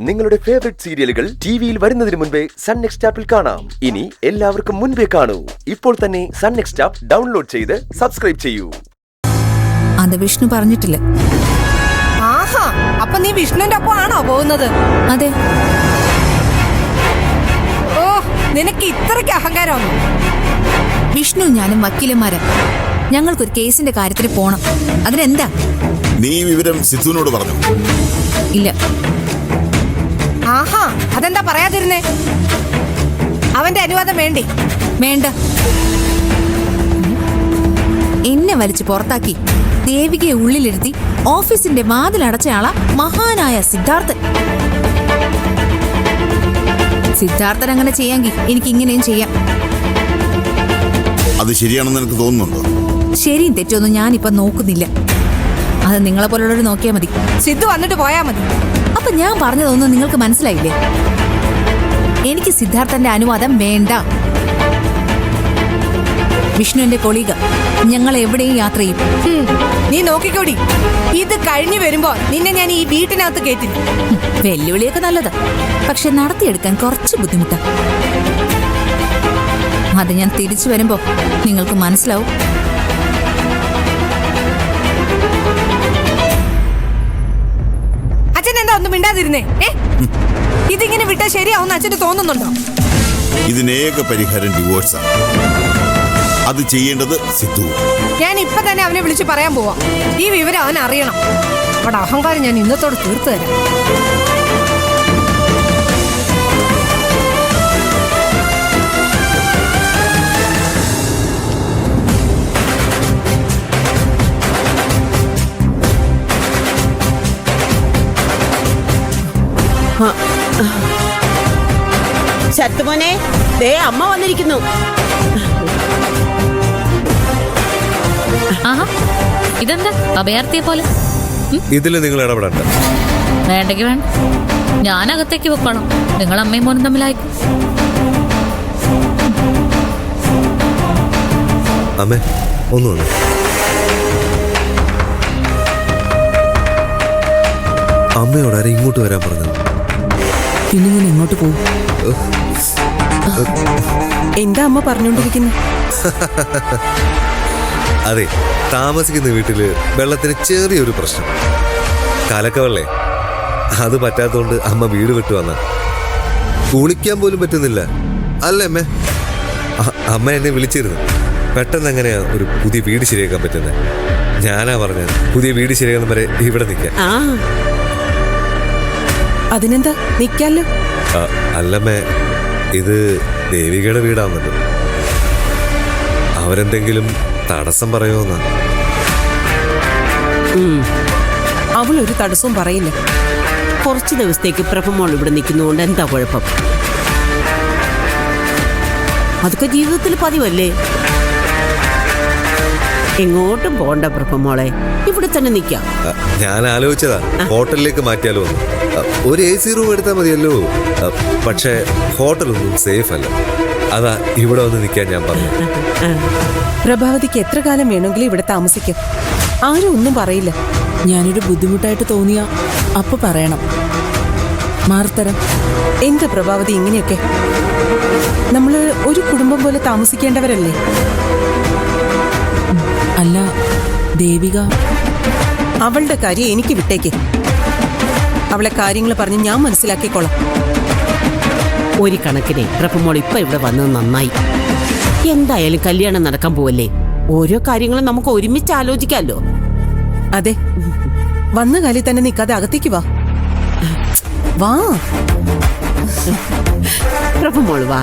നിങ്ങളുടെ ഫേവറേറ്റ് സീരിയലുകൾ ടിവിയിൽ വരുന്നതിന് മുൻപേ സൺ നെക്സ്റ്റ് ആപ്പിൽ കാണാം. ഇനി എല്ലാവർക്കും മുൻപേ കാണൂ. ഇപ്പോൾ തന്നെ സൺ നെക്സ്റ്റ് ആപ്പ് ഡൗൺലോഡ് ചെയ്ത് സബ്സ്ക്രൈബ് ചെയ്യൂ. അത് വിഷ്ണു പറഞ്ഞിട്ടില്ല. ആഹാ, അപ്പൊ നീ വിഷ്ണുവിന്റെ ഒപ്പം ആണോ പോകുന്നത്? അതെ. ഓ, നിനക്ക് ഇത്രയ്ക്ക് അഹങ്കാരമാണ്. വിഷ്ണു ഞാനും വക്കീലന്മാരാ. ഞങ്ങൾക്കൊരു കേസിന്റെ കാര്യത്തിന് പോണം. അതിനെന്താ? നീ വിവരം സിദ്ധുവിനോട് പറഞ്ഞു? ഇല്ല. ആഹാ, അതെന്താ പറയാതിരുന്നേ? അവന്റെ അനുവാദം വേണ്ടേ? വേണ്ട. എന്നെ വലിച്ചു പുറത്താക്കി ദേവികയെ ഉള്ളിലിരുത്തി ഓഫീസിന്റെ വാതിലടച്ചയാളാ മഹാനായ സിദ്ധാർത്ഥൻ. സിദ്ധാർത്ഥൻ അങ്ങനെ ചെയ്യാമെങ്കിൽ എനിക്ക് ഇങ്ങനെയും ചെയ്യാം. അത് ശരിയാണെന്ന് എനിക്ക് തോന്നുന്നുണ്ടോ? ശരിയും തെറ്റൊന്നും ഞാനിപ്പൊ നോക്കുന്നില്ല. അത് നിങ്ങളെ പോലുള്ളവർ നോക്കിയാൽ മതി. സിദ്ധു വന്നിട്ട് പോയാ മതി. അപ്പൊ ഞാൻ പറഞ്ഞതൊന്നും നിങ്ങൾക്ക് മനസ്സിലായില്ലേ? എനിക്ക് സിദ്ധാർത്ഥന്റെ അനുവാദം വേണ്ട. വിഷ്ണുവിന്റെ കൊളീഗ, ഞങ്ങൾ എവിടെയും യാത്ര ചെയ്യും. നീ നോക്കിക്കോടി, ഇത് കഴിഞ്ഞു വരുമ്പോ നിന്നെ ഞാൻ ഈ വീട്ടിനകത്ത് കേട്ടില്ല. വെല്ലുവിളിയൊക്കെ നല്ലതാ, പക്ഷെ നടത്തിയെടുക്കാൻ കുറച്ച് ബുദ്ധിമുട്ടാ. അത് ഞാൻ തിരിച്ചു വരുമ്പോ നിങ്ങൾക്ക് മനസ്സിലാവും. അച്ഛൻ എന്താ ഒന്നും മിണ്ടാതിരുന്നേ? ഇതിങ്ങനെ വിട്ടാൽ ശരിയാവുന്ന അച്ഛന് തോന്നുന്നുണ്ടോ? ഇതിനേക പരിഹാരം ഡിവോഴ്സാണ്. അത് ചെയ്യേണ്ടത് സിദ്ധു. ഞാൻ ഇപ്പൊ തന്നെ അവനെ വിളിച്ച് പറയാൻ പോവാ. ഈ വിവരം അവൻ അറിയണം. അവിടെ അഹങ്കാരം ഞാൻ ഇന്നത്തോട് തീർത്തു തരാം. ശരത്തുമോനെ, ദേ അമ്മ വന്നിരിക്കുന്നു. ഇതെന്താ അഭയാർത്ഥിയെ പോലെ? ഇതില് നിങ്ങൾ ഇടപെടണ്ട. വേണ്ടെങ്കിൽ വേണ്ട, ഞാൻ അകത്തേക്ക് വെക്കണം. നിങ്ങൾ അമ്മയും മോനും തമ്മിലായിക്കും. അമ്മേ ഒന്നു വന്നു. അമ്മയോട് ആരെ ഇങ്ങോട്ട് വരാൻ പറഞ്ഞത്? പിന്നെ ഞാൻ എങ്ങോട്ട് പോകും? എന്താ അമ്മ പറഞ്ഞോണ്ടിരിക്കുന്നു? അതെ, താമസിക്കുന്ന വീട്ടില് വെള്ളത്തിന് ചെറിയൊരു പ്രശ്നം. കലക്കവെള്ളേ, അത് പറ്റാത്തോണ്ട് അമ്മ വീട് വിട്ടു വന്ന. കുളിക്കാൻ പോലും പറ്റുന്നില്ല. അല്ലേ അമ്മേ? അമ്മ എന്നെ വിളിച്ചിരുന്നു. പെട്ടെന്ന് എങ്ങനെയാ ഒരു പുതിയ വീട് ശരിയാക്കാൻ പറ്റുന്നത്? ഞാനാ പറഞ്ഞത് പുതിയ വീട് ശരിയാക്കുന്ന വരെ ഇവിടെ നിൽക്കാൻ. അതിനെന്താ, നിക്കാലോ. അല്ലമ്മേ, ഇത് ദേവികയുടെ വീടാണല്ലോ. അവരെന്തെങ്കിലും തടസ്സം പറയുമോന്നാ? അവളൊരു തടസ്സവും പറയില്ല. കുറച്ചു ദിവസത്തേക്ക് പ്രഭമോൾ ഇവിടെ നിൽക്കുന്നതുകൊണ്ട് എന്താ കുഴപ്പം? അതൊക്കെ ജീവിതത്തിൽ പതിവല്ലേ. എങ്ങോട്ടും പോണ്ട പ്രഭമോളെ, ഇവിടെ തന്നെ നിൽക്കാം. ഞാൻ ആലോചിച്ചതാ ഹോട്ടലിലേക്ക് മാറ്റിയാലോ എന്ന്. ഒരു AC റൂം എടുത്താൽ മതിയല്ലോ. പക്ഷേ ഹോട്ടലൊന്നും സേഫ് അല്ല. അതാ ഇവിടെ വന്ന് നിൽക്കാൻ ഞാൻ പറഞ്ഞു. പ്രഭാവതിക്ക് എത്ര കാലം വേണമെങ്കിലും ഇവിടെ താമസിക്കാം. ആരും ഒന്നും പറയില്ല. ഞാനൊരു ബുദ്ധിമുട്ടായിട്ട് തോന്നിയ അപ്പൊ പറയണം, മാറിത്തരാം. എന്താ പ്രഭാവതി ഇങ്ങനെയൊക്കെ? നമ്മള് ഒരു കുടുംബം പോലെ താമസിക്കേണ്ടവരല്ലേ? അല്ല ദേവിക, അവളുടെ കാര്യം എനിക്ക് വിട്ടേക്ക്. അവളെ കാര്യങ്ങൾ പറഞ്ഞ് ഞാൻ മനസ്സിലാക്കിക്കോളാം. ഒരു കണക്കിനെ പ്രഭമോൾ ഇപ്പൊ ഇവിടെ വന്നത് നന്നായി. എന്തായാലും കല്യാണം നടക്കാൻ പോവല്ലേ. ഓരോ കാര്യങ്ങളും നമുക്ക് ഒരുമിച്ച് ആലോചിക്കാമല്ലോ. അതെ, വന്ന കാലിൽ തന്നെ നിൽക്കാതെ അകത്തേക്ക് വാ. വാ പ്രഭമോൾ വാ.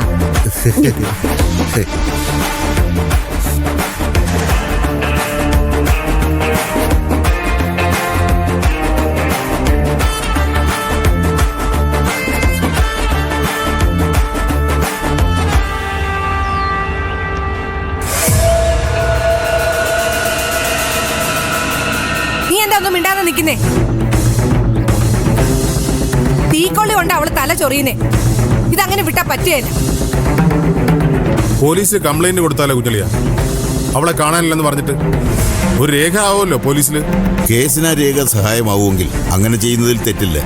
ഒന്നും മിണ്ടാതെ നിൽക്കുന്നേ? തീക്കൊള്ളി കൊണ്ട് അവള് തല ചൊറിയുന്നേ. ഇതങ്ങനെ വിട്ടാ പറ്റുകയില്ല. പോലീസിൽ കംപ്ലൈന്റ് കൊടുത്താലോ കുഞ്ഞളിയാ? അവളെ കാണാനില്ലെന്ന് പറഞ്ഞിട്ട് ഒരു രേഖ ആവുമല്ലോ പോലീസില്. കേസിനാ രേഖ സഹായമാവുമെങ്കിൽ അങ്ങനെ ചെയ്യുന്നതിൽ തെറ്റില്ല.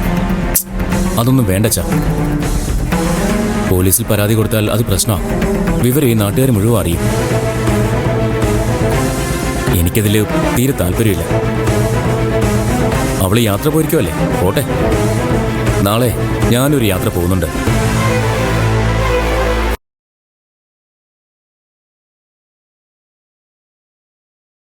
അതൊന്നും വേണ്ടച്ചാ. പോലീസിൽ പരാതി കൊടുത്താൽ അത് പ്രശ്നമാണ്. വിവരം ഈ നാട്ടുകാർ മുഴുവൻ അറിയും. എനിക്കതിൽ തീരെ താല്പര്യമില്ല. അവള് യാത്ര പോയിരിക്കുമല്ലേ, പോട്ടെ. നാളെ ഞാനൊരു യാത്ര പോകുന്നുണ്ട്.